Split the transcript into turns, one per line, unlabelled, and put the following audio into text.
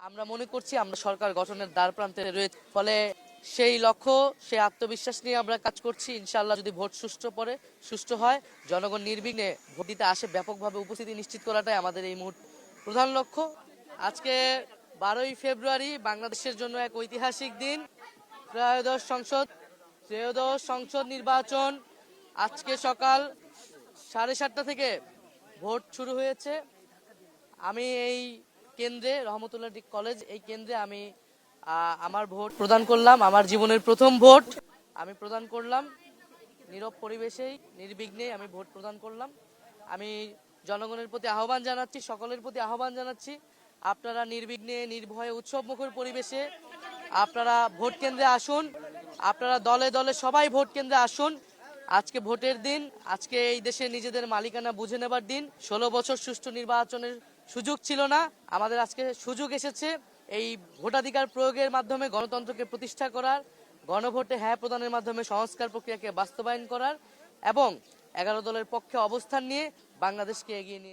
আমরা মনে করছি আমরা সরকার গঠনের দ্বার প্রান্তে রয়েছে, ফলে সেই লক্ষ্য সেই আত্মবিশ্বাস নিয়ে আমরা কাজ করছি। ইনশাআল্লাহ যদি ভোট সুষ্ঠু হয়, জনগণ নির্বিঘ্নে ভোট দিতে আসে, ব্যাপকভাবে উপস্থিতি নিশ্চিত করাটাই আমাদের এই মুহূর্তে প্রধান লক্ষ্য। আজকে 12ই ফেব্রুয়ারি বাংলাদেশের জন্য এক ঐতিহাসিক দিন। ত্রয়োদশ সংসদ নির্বাচন আজকে সকাল 7:30টা থেকে ভোট শুরু হয়েছে। আমি এই কেন্দ্রে, রহমতুল্লাহ কলেজ এই কেন্দ্রে আমি আমার ভোট প্রদান করলাম। আমার জীবনের প্রথম ভোট আমি প্রদান করলাম। নীরব পরিবেশেই নির্বিঘ্নে আমি ভোট প্রদান করলাম। আমি জনগণের প্রতি আহ্বান জানাচ্ছি, সকলের প্রতি আহ্বান জানাচ্ছি, আপনারা নির্বিঘ্নে নির্ভয়ে উৎসবমুখর পরিবেশে আপনারা ভোট কেন্দ্রে আসুন। আপনারা দলে দলে সবাই ভোট কেন্দ্রে আসুন। আজকে ভোটের দিন, আজকে এই দেশে নিজেদের মালিকানা বুঝে নেবার দিন। 16 বছর সুষ্ঠু নির্বাচনের সুযোগ ছিল না, আমাদের আজকে সুযোগ এসেছে এই ভোটাধিকার প্রয়োগের মাধ্যমে গণতন্ত্রকে প্রতিষ্ঠা করার, গণভোটে হ্যাঁ প্রদানের মাধ্যমে সংস্কার প্রক্রিয়াকে বাস্তবায়ন করার এবং 11 দলের পক্ষে অবস্থান নিয়ে বাংলাদেশকে এগিয়ে নিয়ে